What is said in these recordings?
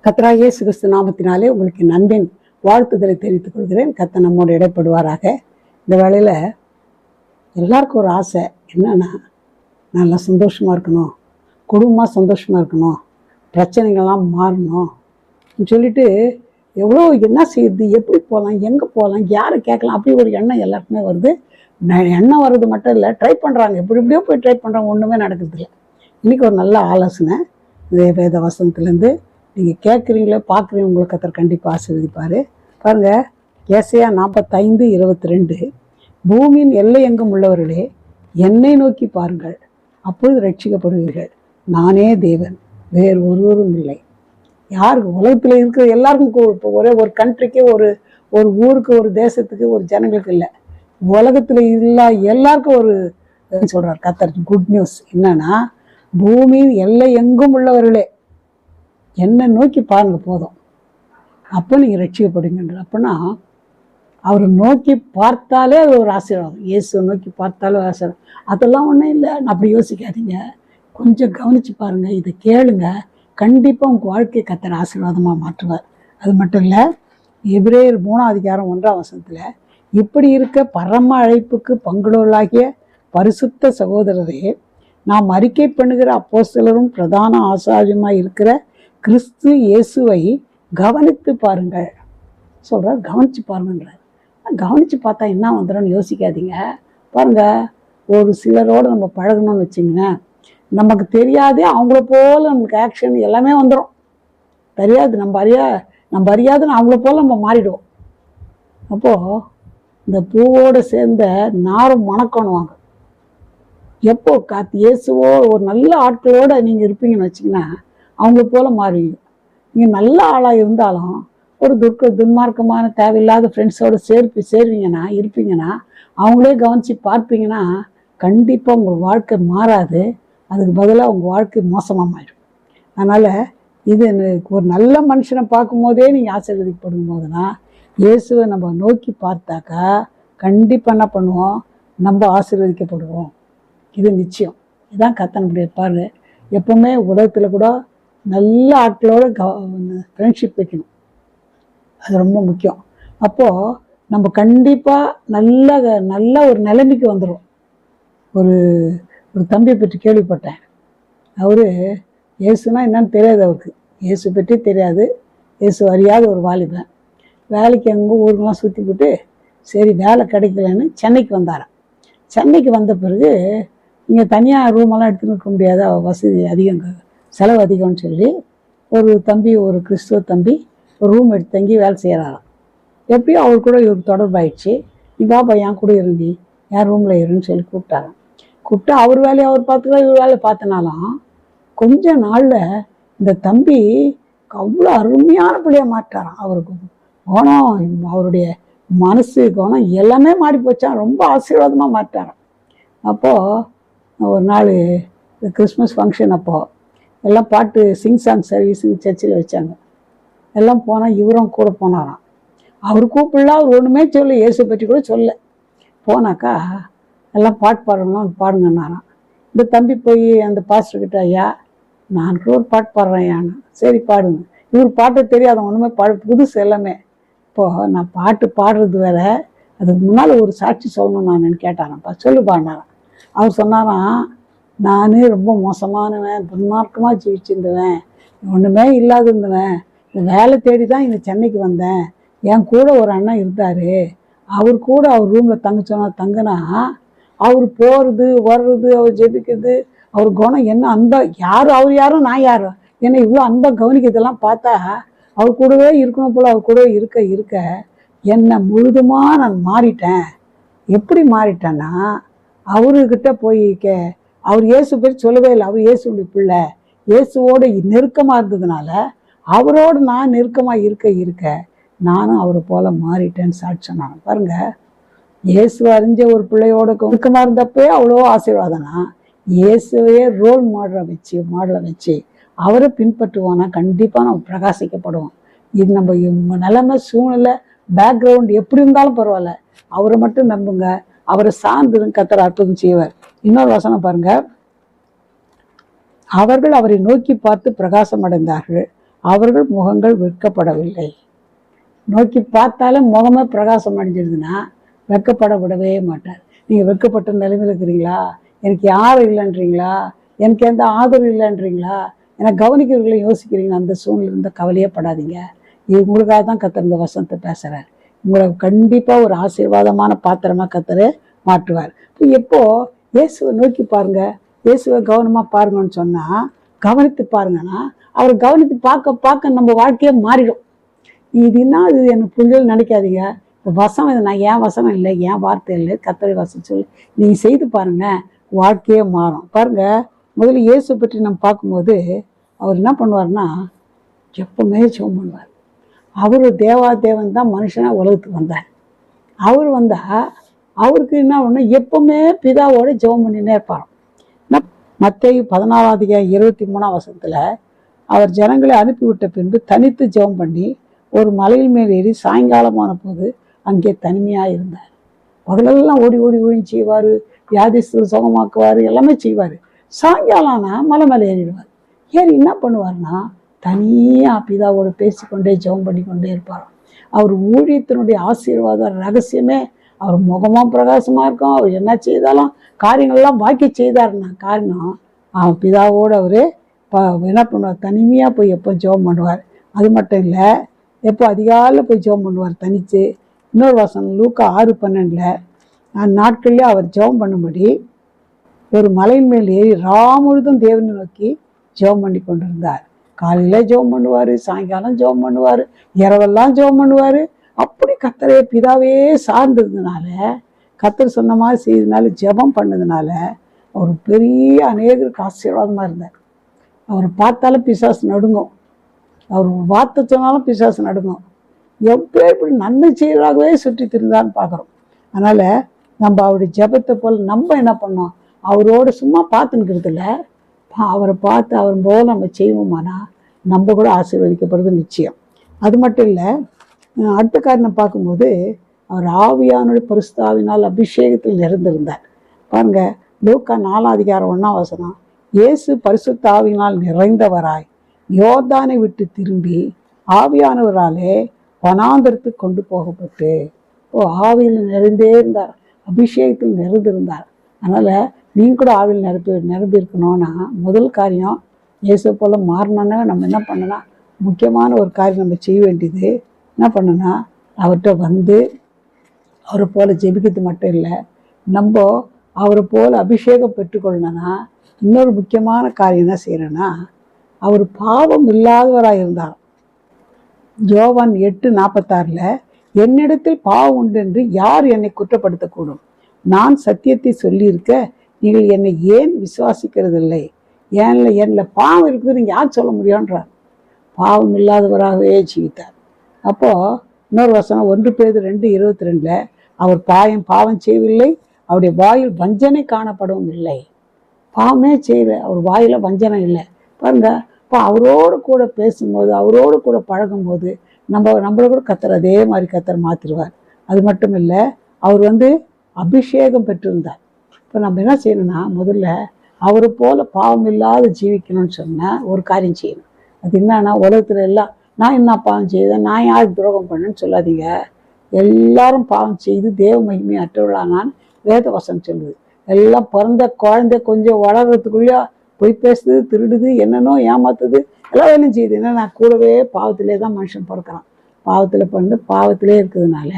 கர்த்தராகிய இயேசு கிறிஸ்து நாமத்தினாலே உங்களுக்கு நன்பின் வாழ்த்துதலை தெரிவித்துக் கொள்கிறேன். கர்த்தர் நம்மோடு இடைப்படுவாராக. இந்த வேளையில் எல்லாருக்கும் ஒரு ஆசை என்னன்னா, நல்லா சந்தோஷமாக இருக்கணும், குடும்பமாக சந்தோஷமாக இருக்கணும், பிரச்சனைகள்லாம் மாறணும் சொல்லிட்டு எவ்வளோ என்ன செய்யுது, எப்படி போகலாம், எங்கே போகலாம், யாரை கேட்கலாம், அப்படி ஒரு எண்ணம் எல்லாருக்குமே வருது. எண்ணம் வர்றது மட்டும் இல்லை, ட்ரை பண்ணுறாங்க, எப்படியோ போய் ட்ரை பண்ணுறாங்க, ஒன்றுமே நடக்கிறது இல்லை. இன்றைக்கி ஒரு நல்ல ஆலோசனை வேத வசனத்துலேருந்து நீங்கள் கேட்குறீங்களோ பார்க்குறீங்க, உங்களுக்கு கர்த்தர் கண்டிப்பாக ஆசீர்வதிப்பார். பாருங்கள், ஏசாயா 45:22, பூமியின் எல்லை எங்கும் உள்ளவர்களே என்னை நோக்கி பாருங்கள், அப்பொழுது ரட்சிக்கப்படுவீர்கள். நானே தேவன், வேறு ஒருவரும் இல்லை. யாருக்கு உலகத்தில் இருக்கிற எல்லாருக்கும், இப்போ ஒரே ஒரு கண்ட்ரிக்கு, ஒரு ஊருக்கு, ஒரு தேசத்துக்கு, ஒரு ஜனங்களுக்கு இல்லை, உலகத்தில் இல்லை எல்லாருக்கும் ஒரு சொல்கிறார் கர்த்தர். குட் நியூஸ் என்னன்னா, பூமியின் எல்லை எங்கும் உள்ளவர்களே என்னை நோக்கி பாருங்க போதும், அப்போ நீங்கள் ரட்சிக்கப்படுங்கன்ற. அப்படின்னா அவரை நோக்கி பார்த்தாலே அது ஒரு ஆசீர்வாதம். இயேசுவை நோக்கி பார்த்தாலே ஒரு ஆசீர்வாதம். அதெல்லாம் ஒன்றும் இல்லை, அப்படி யோசிக்காதீங்க, கொஞ்சம் கவனித்து பாருங்கள், இதை கேளுங்க, கண்டிப்பாக உங்கள் வாழ்க்கையை கர்த்தர் ஆசீர்வாதமாக மாற்றுவார். அது மட்டும் இல்லை, எபிரேயர் 3:1 இப்படி இருக்க பரம அழைப்புக்கு பங்குள்ளவர்களாகிய பரிசுத்த சகோதரரே, நாம் அறிக்கை பண்ணுகிற அப்போஸ்தலரும் பிரதான ஆசாரியமாக இருக்கிற கிறிஸ்து இயேசுவை கவனித்து பாருங்கள் சொல்கிறார். கவனித்து பாருங்கன்றார். கவனித்து பார்த்தா என்ன வந்துடும்னு யோசிக்காதீங்க. பாருங்கள், ஒரு சிலரோடு நம்ம பழகணும்னு வச்சிங்கன்னா, நமக்கு தெரியாதே அவங்கள போல் நமக்கு ஆக்ஷன் எல்லாமே வந்துடும். தெரியாது, நம்ம அறியாதுன்னு அவங்கள போல் நம்ம மாறிடுவோம். அப்போது இந்த பூவோடு சேர்ந்த நாரும் மணக்கணுவாங்க. எப்போ இயேசுவோ ஒரு நல்ல ஆட்களோடு நீங்கள் இருப்பீங்கன்னு வச்சிங்கன்னா அவங்கள போல் மாறுவீங்க. நீங்கள் நல்ல ஆளாக இருந்தாலும் ஒரு துன்மார்க்கமான தேவையில்லாத ஃப்ரெண்ட்ஸோடு இருப்பீங்கன்னா அவங்களே கவனித்து பார்ப்பீங்கன்னா கண்டிப்பாக உங்கள் வாழ்க்கை மாறாது. அதுக்கு பதிலாக உங்கள் வாழ்க்கை மோசமாக மாறிடும். அதனால் இது ஒரு நல்ல மனுஷனை பார்க்கும்போதே நீங்கள் ஆசீர்வதிக்கப்படும் போதுனா, இயேசுவை நம்ம நோக்கி பார்த்தாக்கா கண்டிப்பாக என்ன பண்ணுவோம், நம்ம ஆசீர்வதிக்கப்படுவோம். இது நிச்சயம். இதுதான் கர்த்தர் அப்படி இருப்பார். எப்பவுமே உலகத்தில் கூட நல்ல ஆட்களோட ஃப்ரெண்ட்ஷிப் வைக்கணும், அது ரொம்ப முக்கியம். அப்போது நம்ம கண்டிப்பாக நல்ல ஒரு நிலைமைக்கு வந்துடும். ஒரு தம்பியை பற்றி கேள்விப்பட்டேன். அவர் இயேசுனா என்னன்னு தெரியாது, அவருக்கு இயேசு பற்றி தெரியாது, இயேசு அறியாத ஒரு வாலிபன். வேலைக்கு எங்கே ஊருக்கெல்லாம் சுற்றி போட்டு சரி வேலை கிடைக்கலன்னு சென்னைக்கு வந்தாராம். சென்னைக்கு வந்த பிறகு இங்கே தனியாக ரூமெல்லாம் எடுத்துன்னு இருக்க முடியாத, வசதி அதிகம், செலவு அதிகம்னு சொல்லி ஒரு கிறிஸ்துவ தம்பி ஒரு ரூம் எடுத்து தங்கி வேலை செய்கிறாராம். எப்படியோ அவர் கூட இவருக்கு தொடர்பாயிடுச்சு. நீ பாப்பா என் கூட இருந்து என் ரூமில் இருன்னு சொல்லி கூப்பிட்டாராம். கூப்பிட்டா அவர் வேலையை அவர் பார்த்துக்கலாம், இவர் வேலையை பார்த்தனாலும் கொஞ்ச நாளில் இந்த தம்பி அவ்வளோ அருமையான பிள்ளையாக மாட்டாராம். அவருக்கு குணம், அவருடைய மனசு குணம் எல்லாமே மாறி போச்சான். ரொம்ப ஆசீர்வாதமாக மாட்டாராம். அப்போது ஒரு நாள் கிறிஸ்மஸ் ஃபங்க்ஷன், அப்போது எல்லாம் பாட்டு சாங் சர்வீஸுங்க சர்ச்சில் வச்சாங்க. எல்லாம் போனால் இவரும் கூட போனாராம். அவர் கூப்பிடலாம், அவர் ஒன்றுமே சொல்ல, இயேசு பற்றி கூட சொல்ல. போனாக்கா எல்லாம் பாட்டு பாடுங்கன்னாராம். இந்த தம்பி போய் அந்த பாஸ்டர்கிட்ட, ஐயா நான் கூட ஒரு பாட்டு பாடுறேன் ஐயான்னு. சரி பாடுங்க. இவர் பாட்டு தெரியாத, ஒன்றுமே புதுசு எல்லாமே. இப்போது நான் பாட்டு பாடுறது வேற, அதுக்கு முன்னால் ஒரு சாட்சி சொல்லணும் நான் கேட்டாராம்ப்பா. சொல்லுப்பான்னாராம். அவர் சொன்னாராம், நான் ரொம்ப மோசமானவன், துன்மார்க்கமாக ஜீவிச்சிருந்தவன், ஒன்றுமே இல்லாத இருந்தவன், இந்த வேலை தேடி தான் இங்கே சென்னைக்கு வந்தேன். என் கூட ஒரு அண்ணன் இருந்தார், அவர் கூட அவர் ரூமில் தங்க சொன்னால் தங்கினா, அவர் போகிறது வர்றது, அவர் ஜெபிக்கிறது, அவர் குணம் என்ன அன்பா, அவர் யாரும் நான் யாரோ, ஏன்னா இவ்வளோ அன்பாக கவனிக்கிறதெல்லாம் பார்த்தா அவர் கூடவே இருக்கணும் போல். அவர் கூடவே இருக்க என்னை முழுதுமாக நான் மாறிட்டேன். எப்படி மாறிட்டேன்னா, அவர்கிட்ட போய் அவர் இயேசு பேர் சொல்லவே இல்லை. அவர் இயேசுடைய பிள்ளை, இயேசுவோடு நெருக்கமாக இருந்ததுனால அவரோடு நான் நெருக்கமாக இருக்க நானும் அவரை போல் மாறிட்டேன்னு சாட்சி சொன்னாங்க. பாருங்கள், இயேசு அறிஞ்ச ஒரு பிள்ளையோட நெருக்கமாக இருந்தப்பே அவ்வளோ ஆசீர்வாதம்னா, இயேசுவையே ரோல் மாடலை வச்சு அவரை பின்பற்றுவானா கண்டிப்பாக நம்ம பிரகாசிக்கப்படுவோம். இது நம்ம நிலைமை, சூழ்நிலை, பேக்ரவுண்ட் எப்படி இருந்தாலும் பரவாயில்ல, அவரை மட்டும் நம்புங்க, அவரை சார்ந்து கர்த்தர் அற்புதம் செய்வார். இன்னொரு வசனம் பாருங்க, அவர்கள் அவரை நோக்கி பார்த்து பிரகாசம் அடைந்தார்கள், அவர்கள் முகங்கள் வெட்கப்படவில்லை. நோக்கி பார்த்தாலும் முகமே பிரகாசம் அடைஞ்சிருதுன்னா வெட்கப்பட விடவே மாட்டார். நீங்கள் வெட்கப்பட்ட நிலைமையில் இருக்கிறீங்களா, எனக்கு யாரும் இல்லைன்றீங்களா, எனக்கு எந்த ஆதரவு இல்லைன்றீங்களா, எனக்கு கவனிக்கிறவர்களை யோசிக்கிறீங்களா, அந்த சூழ்நிலை இருந்தால் கவலையே படாதீங்க. இது உங்களுக்காக தான் கர்த்தர் இந்த வசனத்தை பேசுகிறார். உங்களை கண்டிப்பாக ஒரு ஆசீர்வாதமான பாத்திரமாக கர்த்தர் மாற்றுவார். எப்போ இயேசுவை நோக்கி பாருங்க, இயேசுவை கவனமாக பாருங்கன்னு சொன்னால், கவனித்து பாருங்கன்னா அவர் கவனித்து பார்க்க பார்க்க நம்ம வாழ்க்கையே மாறிடும். இதுன்னா இது எனக்கு புரிஞ்சல் நினைக்காதீங்க. இந்த வசனம் இது நான் ஏன் வசனம் இல்லை, ஏன் வார்த்தை இல்லை, கர்த்தருடைய வசனம் சொல்லி நீங்கள் செய்து பாருங்க, வாழ்க்கையே மாறும். பாருங்க, முதல்ல இயேசு பற்றி நம்ம பார்க்கும்போது அவர் என்ன பண்ணுவார்னா எப்பவுமே ஜெபம் பண்ணுவார். அவர் தேவாதேவன் தான் மனுஷனாக உலகத்துக்கு வந்தார். அவர் வந்தால் அவருக்கு என்ன ஒன்று எப்பவுமே பிதாவோட ஜெபம் பண்ணினே இருப்பார். மத்தேயு 14:23 அவர் ஜனங்களை அனுப்பிவிட்ட பின்பு தனித்து ஜெபம் பண்ணி ஒரு மலையில் மேல் ஏறி சாயங்காலமான போது அங்கே தனிமையாக இருந்தார். பகலெல்லாம் ஓடி ஓடி ஓடி செய்வார், வியாதிஸ்தர் சுகமாக்குவார், எல்லாமே செய்வார். சாயங்காலம் ஆனால் மலை மேலே ஏறிடுவார். ஏறி என்ன பண்ணுவார்னா தனியாக பிதாவோடு பேசிக்கொண்டே ஜெபம் பண்ணி கொண்டே இருப்பார். அவர் ஊழியத்தினுடைய ஆசீர்வாத ரகசியமே அவர் முகமாக பிரகாசமாக இருக்கும். அவர் என்ன செய்தாலும் காரியங்கள்லாம் பாக்கி செய்தாருன்னா காரணம் அவன் பிதாவோடு அவர் என்ன பண்ணுவார், தனிமையாக போய் எப்போ ஜெபம் பண்ணுவார். அது மட்டும் இல்லை, எப்போ அதிகாலையில் போய் ஜெபம் பண்ணுவார் தனித்து. இன்னொரு வசனம் லூக்கா 6:12 நாட்களில் அவர் ஜெபம் பண்ணும்படி ஒரு மலையின் மேல் ஏறி முழுதும் தேவனை நோக்கி ஜெபம் பண்ணி கொண்டிருந்தார். காலையில் ஜெபம் பண்ணுவார், சாயங்காலம் ஜெபம் பண்ணுவார், இரவெல்லாம் ஜெபம் பண்ணுவார். அப்படி கர்த்தரே பிதாவே சார்ந்ததுனால, கர்த்தர் சொன்ன மாதிரி செய்ததுனால, ஜெபம் பண்ணதுனால அவர் பெரிய அநேகருக்கு ஆசீர்வாதமாக இருந்தார். அவர் பார்த்தாலும் பிசாசு நடுங்கும், அவர் வார்த்தை சொன்னாலும் பிசாசு நடுங்கும். எப்போ இப்படி நன்மை செய்யறாகவே சுற்றி திருந்தான்னு பார்க்குறோம். அதனால் நம்ம அவருடைய ஜெபத்தை போல் நம்ம என்ன பண்ணோம், அவரோடு சும்மா பார்த்துன்னுக்கிறது இல்லை, அவரை பார்த்து அவர் போல் நம்ம செய்வோமானா நம்ம கூட ஆசீர்வதிக்கப்படுறது நிச்சயம். அது மட்டும் இல்லை, அடுத்த காரணம் பார்க்கும்போது அவர் ஆவியானுடைய பரிசுத்தாவினால் அபிஷேகத்தில் நிறைந்திருந்தார். பாருங்க, லூக்கா 4:1 இயேசு பரிசுத்த ஆவியினால் நிறைந்தவராய் யோர்தானை விட்டு திரும்பி ஆவியானவராலே வனாந்தரத்துக்கு கொண்டு போகப்பட்டு ஆவியில் நிறைந்தே இருந்தார், அபிஷேகத்தில் நிறைந்திருந்தார். அதனால் நீங்கள் கூட ஆவியில் நிரம்பி இருக்கணும்னா முதல் காரியம் இயேசு போல் மாறணுன்னா நம்ம என்ன பண்ணனா, முக்கியமான ஒரு காரியம் நம்ம செய்ய வேண்டியது என்ன பண்ணனா, அவர்கிட்ட வந்து அவரை போல் ஜெபிக்கிறது மட்டும் இல்லை, நம்ம அவரை போல் அபிஷேகம் பெற்றுக்கொள்ளணும்னா இன்னொரு முக்கியமான காரியம் என்ன செய்யறேன்னா, அவர் பாவம் இல்லாதவராக இருந்தார். யோவான் 8:46 என்னிடத்தில் பாவம் உண்டு என்று யார் என்னை குற்றப்படுத்தக்கூடும், நான் சத்தியத்தை சொல்லியிருக்க நீங்கள் என்னை ஏன் விசுவாசிக்கிறது இல்லை, என்னில் பாவம் இருக்குது நீங்கள் யார் சொல்ல முடியுன்றார். பாவம் இல்லாதவராகவே ஜீவித்தார். அப்போது இன்னொரு வசனம் 1 பேதுரு 2:22 அவர் பாவம் செய்யவில்லை, அவருடைய வாயில் வஞ்சனை காணப்படவும் இல்லை. பாவமே செய்யல, அவர் வாயில வஞ்சனை இல்லை. பாருங்க, இப்போ அவரோடு கூட பேசும்போது அவரோடு கூட பழகும்போது நம்மளை கூட கர்த்தர் அதே மாதிரி கர்த்தர் மாற்றிடுவார். அது மட்டும் இல்லை, அவர் அபிஷேகம் பெற்றிருந்தார். இப்போ நம்ம என்ன செய்யணும்னா, முதல்ல அவரை போல பாவம் இல்லாத ஜீவிக்கணும்னு சொன்னால் ஒரு காரியம் செய்யணும். அது என்னன்னா, உலகத்தில் எல்லாம் நான் என்ன பாவம் செய்தேன், நான் யாருக்கு துரோகம் பண்ணேன்னு சொல்லாதீங்க. எல்லாரும் பாவம் செய்து தேவ மகிமை அற்றவர்களானான்னு வேத வசனம் சொல்லுது. எல்லாம் பிறந்த குழந்தை கொஞ்சம் வளர்கிறதுக்குள்ளேயே போய் பேசுது, திருடுது, என்னென்னோ ஏமாத்துது, எல்லா வேலையும் செய்யுது. ஏன்னா நான் கூடவே பாவத்திலே தான் மனுஷன் பிறக்கிறான். பாவத்தில் பாவத்திலே இருக்கிறதுனால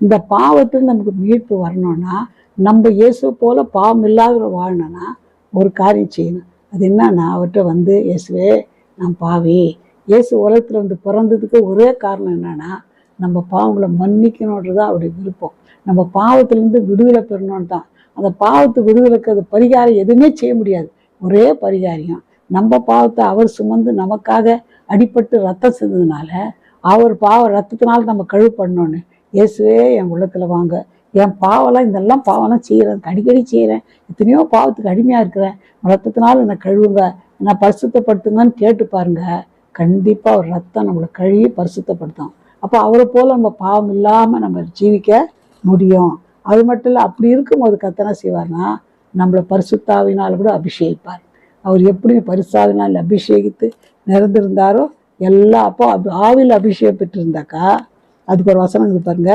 இந்த பாவத்தில் நமக்கு மீட்பு வரணும்னா நம்ம இயேசு போல பாவம் இல்லாத வாழணும்னா ஒரு காரியம் செய்யணும். அது என்னன்னா, அவர்கிட்ட இயேசுவே நான் பாவி, இயேசு உலகத்தில் பிறந்ததுக்கு ஒரே காரணம் என்னன்னா நம்ம பாவங்களை மன்னிக்கணுன்றது அவருடைய விருப்பம். நம்ம பாவத்திலேருந்து விடுதலை பெறணும்னு தான். அந்த பாவத்தை விடுதலைக்கு அது பரிகாரம் எதுவுமே செய்ய முடியாது. ஒரே பரிகாரியம், நம்ம பாவத்தை அவர் சுமந்து நமக்காக அடிபட்டு ரத்தம் செஞ்சதுனால அவர் ரத்தத்தினால நம்ம கழுவு பண்ணோன்னு, இயேசுவே என் உள்ளத்தில் வாங்க, என் பாவம்லாம் இதெல்லாம் பாவம்லாம் செய்கிறேன், அடிக்கடி செய்கிறேன், எத்தனையோ பாவத்துக்கு அடிமையாக இருக்கிறேன், ரத்தத்தினால என்னை கழுவுங்க, என்னை பரிசுத்தப்படுத்துங்கன்னு கேட்டு பாருங்க. கண்டிப்பாக ஒரு ரத்தம் நம்மளை கழுவி பரிசுத்தப்படுத்தும். அப்போ அவரை போல் நம்ம பாவம் இல்லாமல் நம்ம ஜீவிக்க முடியும். அது மட்டும் இல்லை, அப்படி இருக்கும்போது கர்த்தர் என்ன செய்வார்னா நம்மளை பரிசுத்தாவினால் கூட அபிஷேகிப்பார். அவர் எப்படி பரிசுத்தாவினால் அபிஷேகித்து நிறைந்திருந்தாரோ அப்போ ஆவியில் அபிஷேகம் பெற்றிருந்தாக்கா அதுக்கு ஒரு வசனம் இது பாருங்க,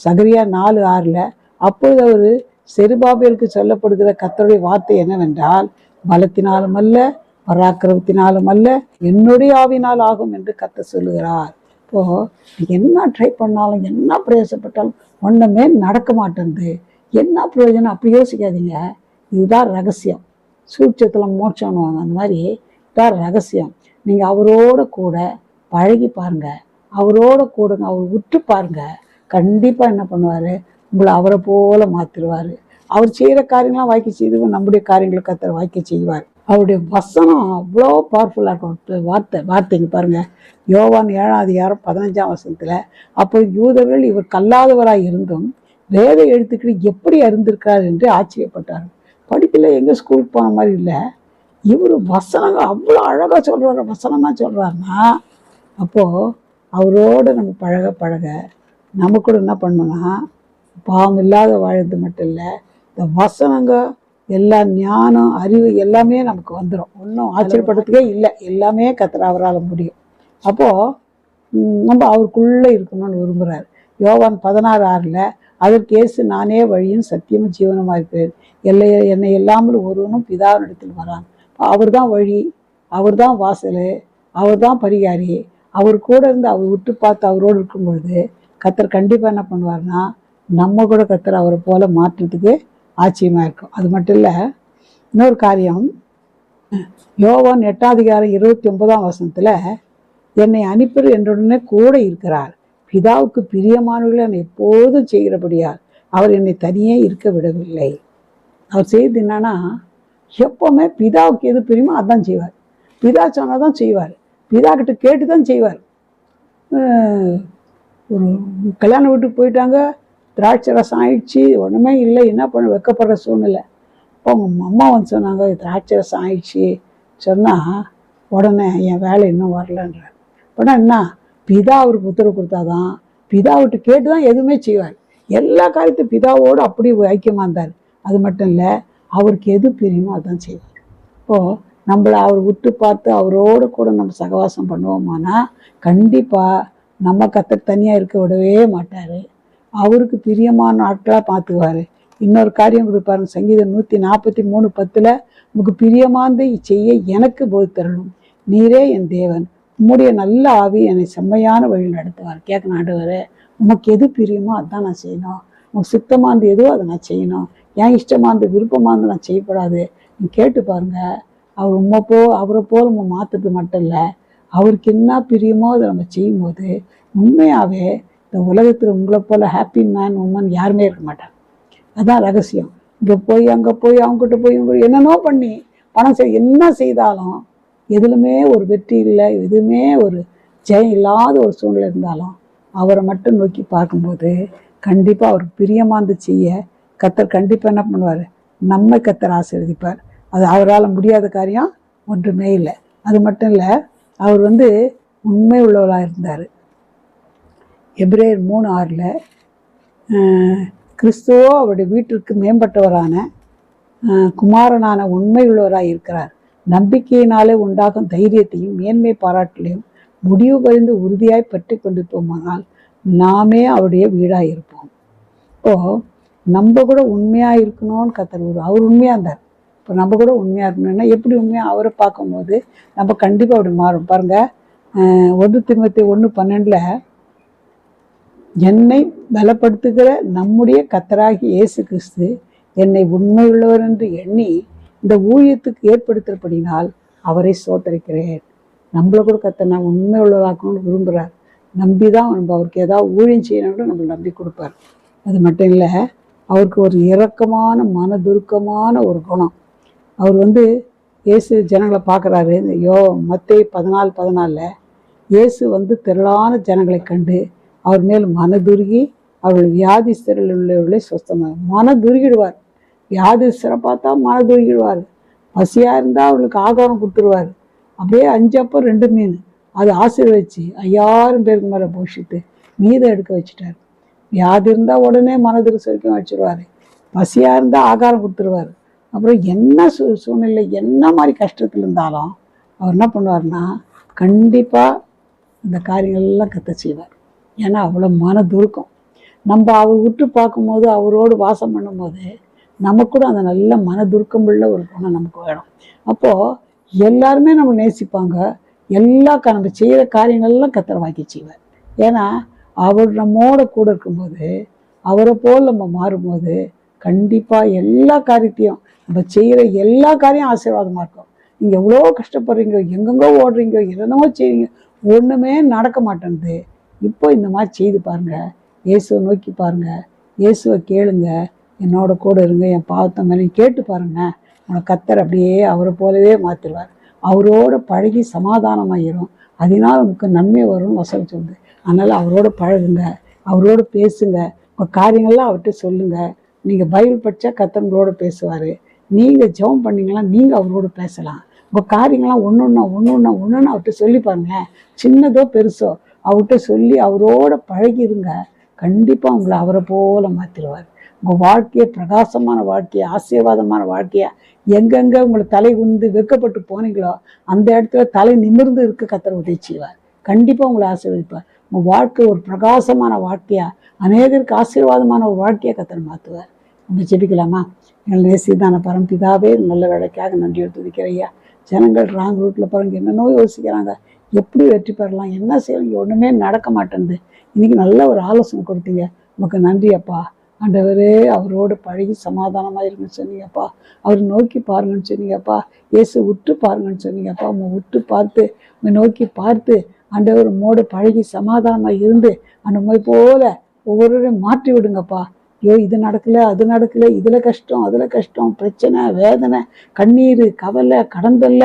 சகரியா 4:6. அப்பொழுது அவர் செருபாபேலுக்கு சொல்லப்படுகிற கர்த்தருடைய வார்த்தை என்னவென்றால், பலத்தினாலும் அல்ல பராக்கிரமத்தினாலும் அல்ல என்னுடைய ஆவினால் ஆகும் என்று கர்த்தர் சொல்லுகிறார். இப்போ என்ன ட்ரை பண்ணாலும் என்ன பிரயாசப்பட்டாலும் ஒன்றுமே நடக்க மாட்டேங்குது, என்ன பிரயோஜனம்? அப்படி யோசிக்காதீங்க. இதுதான் ரகசியம். சூட்சத்தில் மோட்சம்னுவாங்க, அந்த மாதிரி இதுதான் ரகசியம். நீங்கள் அவரோட கூட பழகி பாருங்க, அவரோட கூடங்க, அவர் விட்டு பாருங்க. கண்டிப்பாக என்ன பண்ணுவார், உங்களை அவரை போல மாற்றிடுவார். அவர் செய்கிற காரியங்களாம் வாய்க்க செய்து நம்முடைய காரியங்களை கர்த்தர் வாய்க்க செய்வார். அவருடைய வசனம் அவ்வளோ பவர்ஃபுல்லாக இருக்கும். வார்த்தைங்க பாருங்க, யோவான் 7:15. அப்போ யூதர்கள் இவர் கல்லாதவராய் இருந்தும் வேத எழுத்துக்களை எப்படி அறிந்திருக்கிறார் என்று ஆச்சரியப்பட்டார். படிக்கல, எங்கே ஸ்கூலுக்கு போன மாதிரி இல்லை. இவர் வசனங்கள் அவ்வளோ அழகாக சொல்கிறார். வசனமாக சொல்கிறாருன்னா அப்போது அவரோடு நம்ம பழக பழக நம்ம கூட என்ன பண்ணணும்னா பாவம் இல்லாத வாழ்றது மட்டும் இல்லை, இந்த வசனங்க எல்லா ஞானம் அறிவு எல்லாமே நமக்கு வந்துடும். ஒன்றும் ஆச்சரியப்படுறதுக்கே இல்லை, எல்லாமே கர்த்தர் அவரால் முடியும். அப்போது நம்ம அவருக்குள்ளே இருக்கணும்னு விரும்புகிறார். யோவான் 16:6 அதற்கு இயேசு, நானே வழியும் சத்தியமும் ஜீவனமாக இருக்கிறேன், என்னை இல்லாமல் ஒருவனும் பிதாவினிடத்தில் வரான். அவர் தான் வழி, அவர் தான் வாசல், அவர் தான் பரிகாரி. அவர் கூட இருந்து அவர் விட்டு பார்த்து அவரோடு இருக்கும் பொழுது கர்த்தர் கண்டிப்பாக என்ன பண்ணுவார்னா நம்ம கூட கர்த்தர் அவரை போல மாற்றத்துக்கு ஆச்சரியமாக இருக்கும். அது மட்டும் இல்லை, இன்னொரு காரியம், யோவான் 8:29 என்னை அனுப்பி என்னுடனே கூட இருக்கிறார், பிதாவுக்கு பிரியமானவர்களை என்னை எப்போதும் செய்கிறபடியால் அவர் என்னை தனியே இருக்க விடவில்லை. அவர் செய்து என்னன்னா எப்போவுமே பிதாவுக்கு எது பிரியுமோ அதான் செய்வார். பிதா சொன்னதான் செய்வார், பிதா கிட்ட கேட்டு தான் செய்வார். ஒரு கல்யாண வீட்டுக்கு போயிட்டாங்க, திராட்சை ரசம் ஆயிடுச்சு, ஒன்றுமே இல்லை, என்ன பண்ண வெக்கப்படுற சூழ்நிலை. இப்போ அவங்க அம்மா வந்து சொன்னாங்க திராட்சை ரசம் ஆயிடுச்சு சொன்னால் உடனே என் வேலை இன்னும் வரலன்றார். அப்படின்னா என்ன, பிதா அவருக்கு உத்தரவு கொடுத்தாதான், பிதா விட்டு கேட்டு தான் எதுவுமே செய்வார். எல்லா காரியத்தையும் பிதாவோடு அப்படி ஐக்கியமாக இருந்தார். அது மட்டும் இல்லை, அவருக்கு எது பிரியுமோ அதுதான் செய்வார். இப்போது நம்மளை அவர் விட்டு பார்த்து அவரோடு கூட நம்ம சகவாசம் பண்ணுவோமானா கண்டிப்பாக நம்ம கர்த்தர் தனியாக இருக்க விடவே மாட்டார். அவருக்கு பிரியமான ஆட்களாக பார்த்துக்குவார். இன்னொரு காரியம் கொடுப்பாருங்க, சங்கீதம் 143:10 உமக்கு பிரியமானதை செய்ய எனக்கு போதித்தரணும், நீரே என் தேவன், உம்முடைய நல்ல ஆவி என்னை செம்மையான வழியில் நடத்துவார். கேட்கணும், ஆண்டவரே உமக்கு எது பிரியுமோ அதுதான் நான் செய்யணும், உனக்கு சுத்தமானது எதுவோ அதை நான் செய்யணும், ஏன் இஷ்டமானது விருப்பமானது நான் செய்யப்படாது. நீ கேட்டு பாருங்க, அவர் அவரை போல் நம்ம மாற்றுறது மட்டும் இல்லை, அவருக்கு என்ன பிரியுமோ அதை நம்ம செய்யும் போது உண்மையாகவே இந்த உலகத்தில் உங்களை போல் ஹாப்பி மேன் உமன் யாருமே இருக்க மாட்டாங்க. அதுதான் ரகசியம். இங்கே போய் அங்கே போய் அவங்ககிட்ட போய் இவங்க என்னென்னோ பண்ணி பணம் என்ன செய்தாலும் எதுலுமே ஒரு வெற்றி இல்லை, எதுவுமே ஒரு ஜெயம் இல்லாத ஒரு சூழ்நிலை இருந்தாலும் அவரை மட்டும் நோக்கி பார்க்கும்போது கண்டிப்பாக அவருக்கு பிரியமானது செய்ய கர்த்தர் கண்டிப்பாக என்ன பண்ணுவார், நம்மை கர்த்தர் ஆசீர்வதிப்பார். அது அவரால் முடியாத காரியம் ஒன்றுமே இல்லை. அது மட்டும் இல்லை, அவர் உண்மை உள்ளவராக இருந்தார். எபிரேயர் 3:6 கிறிஸ்துவோ அவருடைய வீட்டிற்கு மேம்பட்டவரான குமாரனான உண்மை உள்ளவராக இருக்கிறார். நம்பிக்கையினாலே உண்டாகும் தைரியத்தையும் மேன்மை பாராட்டிலையும் முடிவு பறிந்து உறுதியாய் பற்றி கொண்டிருப்போமானால் நாமே அவருடைய வீடாக இருப்போம். இப்போது நம்ம கூட உண்மையாக இருக்கணும்னு கர்த்தர் அவர் உண்மையாக இருந்தார். இப்போ நம்ம கூட உண்மையாக இருக்கணும்னா எப்படி உண்மையாக அவரை பார்க்கும்போது நம்ம கண்டிப்பாக அப்படி மாறும். பாருங்கள், 1 தீமோத்தேயு 1:12 என்னை பலப்படுத்துகிற நம்முடைய கர்த்தராகிய இயேசு கிறிஸ்து என்னை உண்மையுள்ளவர் என்று எண்ணி இந்த ஊழியத்துக்கு ஏற்படுத்தப்படினால் அவரை சோதரிக்கிறேன். நம்மளை கூட கர்த்தர் நான் உண்மை உள்ளவராக்கணும்னு விரும்புகிறார். நம்பி தான் நம்ம அவருக்கு ஏதாவது ஊழியம் செய்யணும்னு நம்மளை நம்பி கொடுப்பார். அது மட்டும் இல்லை, அவருக்கு ஒரு இரக்கமான மனதுருக்கமான ஒரு குணம். அவர் இயேசு ஜனங்களை பார்க்குறாரு. இந்த மத்தேயு 14:14 இயேசு திரளான ஜனங்களை கண்டு அவர் மேல் மனதுருகி அவர்கள் வியாதிஸ்தரில் உள்ளவர்களை சொஸ்தமாக மனதுருகிடுவார். வியாதிஸ்தரை பார்த்தா மனதுருகிடுவார். பசியாக இருந்தால் அவர்களுக்கு ஆகாரம் கொடுத்துருவார். அப்படியே 5 அப்பம் 2 மீன் அது ஆசீர்வதிச்சு 5000 பேருக்கு மேலே போஷித்து மீதை எடுக்க வச்சுட்டார். வியாதி இருந்தால் உடனே மனதுக்கு வரைக்கும் வச்சுருவார். பசியாக இருந்தால் ஆகாரம் கொடுத்துருவார். அப்புறம் என்ன சூழ்நிலை என்ன மாதிரி கஷ்டத்தில் இருந்தாலும் அவர் என்ன பண்ணுவார்னா கண்டிப்பாக அந்த காரியங்கள்லாம் கத்த செய்வார். ஏன்னா அவ்வளோ மனதுருக்கம். நம்ம அவர் விட்டு பார்க்கும்போது, அவரோடு வாசம் பண்ணும்போது நமக்கு கூட அந்த நல்ல மனதுருக்கம் உள்ள ஒரு குணம் நமக்கு வேணும். அப்போது எல்லாருமே நம்ம நேசிப்பாங்க. நம்ம செய்கிற காரியங்கள்லாம் கத்தர் வாக்கி செய்வார். ஏன்னா அவர் நம்மோட கூட இருக்கும்போது, அவரை போல் நம்ம மாறும்போது கண்டிப்பாக எல்லா காரியத்தையும் நம்ம செய்கிற எல்லா காரியம் ஆசீர்வாதமாக இருக்கும். நீங்கள் எவ்வளோ கஷ்டப்படுறீங்க, எங்கெங்கோ ஓடுறீங்க, என்னென்னமோ செய்றீங்க, ஒன்றுமே நடக்க மாட்டேங்குது. இப்போ இந்த மாதிரி செய்து பாருங்கள், இயேசுவை நோக்கி பாருங்கள், இயேசுவை கேளுங்க, என்னோட கூட இருங்க, என் பாவத்தை மேலே கேட்டு பாருங்கள், உங்களை கத்தர் அப்படியே அவரை போலவே மாற்றிடுவார். அவரோட பழகி சமாதானமாயிரும். அதனால் நமக்கு நன்மை வரும்னு வசனம் சொல்லுது. அதனால் அவரோட பழகுங்க, அவரோட பேசுங்க, உங்கள் காரியங்கள்லாம் அவர்கிட்ட சொல்லுங்கள். நீங்கள் பைபிள் படித்தா கத்தங்களோட பேசுவார். நீங்கள் ஜெபம் பண்ணிங்கன்னா நீங்கள் அவரோட பேசலாம். உங்கள் காரியங்கள்லாம் ஒன்று அவர்கிட்ட சொல்லி பாருங்களேன். சின்னதோ பெருசோ அவர்கிட்ட சொல்லி அவரோட பழகிருங்க. கண்டிப்பாக உங்களை அவரை போல மாற்றிடுவார். உங்கள் வாழ்க்கையை பிரகாசமான வாழ்க்கையை, ஆசீர்வாதமான வாழ்க்கையை, எங்கெங்கே உங்களை தலை குந்து வெக்கப்பட்டு போனீங்களோ அந்த இடத்துல தலை நிமிர்ந்து இருக்க கத்தர் உதவி செய்வார். கண்டிப்பாக உங்களை ஆசீர்வதிப்பார். உங்கள் வாழ்க்கை ஒரு பிரகாசமான வாழ்க்கையாக, அநேகருக்கு ஆசீர்வாதமான ஒரு வாழ்க்கையை கத்தர் மாற்றுவார். நம்ம ஜெபிக்கலாமா? எங்கள் நேசிதான பரம்பிதாவே, நல்ல வேலைக்காக நன்றியோடு துதிக்கிற ஐயா. ஜனங்கள் ராங் ரூட்டில் பாருங்க, என்னென்னோ யோசிக்கிறாங்க, எப்படி வெற்றி பெறலாம், என்ன செய்யலாம், ஒன்றுமே நடக்க மாட்டேங்குது. இன்றைக்கி நல்ல ஒரு ஆலோசனை கொடுத்தீங்க, நமக்கு நன்றி அப்பா. ஆண்டவரே, அவரோடு பழகி சமாதானமாக இருக்குன்னு சொன்னீங்கப்பா. அவர் நோக்கி பாருங்கன்னு சொன்னீங்கப்பா. இயேசு விட்டு பாருங்கன்னு சொன்னீங்கப்பா. உங்க விட்டு பார்த்து உங்க நோக்கி பார்த்து ஆண்டவர் மோடு பழகி சமாதானமாக இருந்து அந்த மாதிரி போல ஒவ்வொருவரையும் மாற்றி விடுங்கப்பா. ஐயோ, இது நடக்கலை, அது நடக்கலை, இதில் கஷ்டம், அதில் கஷ்டம், பிரச்சனை, வேதனை, கண்ணீர், கவலை, கடந்தல்ல,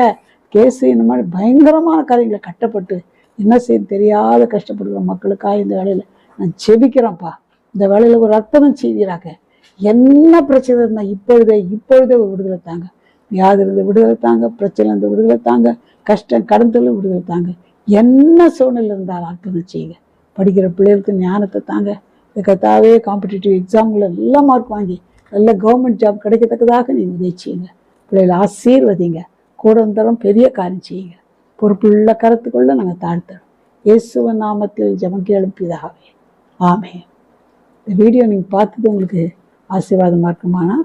கேஸு, இந்த மாதிரி பயங்கரமான காரியங்களை கட்டப்பட்டு என்ன செய்ய தெரியாத கஷ்டப்படுகிற மக்களுக்காக இந்த வேலையில் நான் ஜெபிக்கிறேன்ப்பா. இந்த வேலையில் ஒரு அற்புதம் செய்வீராக. என்ன பிரச்சனை இருந்தால் இப்பொழுதே ஒரு விடுதலை தாங்க. வியாதிலிருந்து விடுதலை தாங்க, பிரச்சனைலேருந்து விடுதலை தாங்க, கஷ்டம் கடந்தல விடுதலை தாங்க. என்ன சூழ்நிலை இருந்தாலும் அற்புதம் செய்யுங்க. படிக்கிற பிள்ளைகளுக்கு ஞானத்தை தாங்க. கத்தாவே காம்படிட்டிவ் எக்ஸாம்களை நல்ல மார்க் வாங்கி நல்ல கவர்மெண்ட் ஜாப் கிடைக்கத்தக்கதாக நீங்கள் உதவி செய்யுங்க. பிள்ளைகளை ஆசீர்வதிங்க. கூட இருந்தாலும் பெரிய காரியம் செய்யுங்க. பொறுப்புள்ள கருத்துக்குள்ள நாங்கள் தாழ்த்தோம். இயேசுவின் நாமத்தில் ஜெபம் கேளுப்பிதாவே, ஆமென். இந்த வீடியோ நீங்கள் பார்த்தது உங்களுக்கு ஆசீர்வாதமாக இருக்குமானா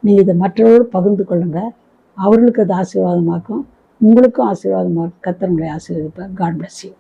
நீங்கள் இதை மற்றவர்களோடு பகிர்ந்து கொள்ளுங்கள். அவர்களுக்கு அது ஆசீர்வாதமாக இருக்கும், உங்களுக்கும் ஆசீர்வாதமாக இருக்கும். கர்த்தர் உங்களை ஆசீர்வதிப்பார். God bless you.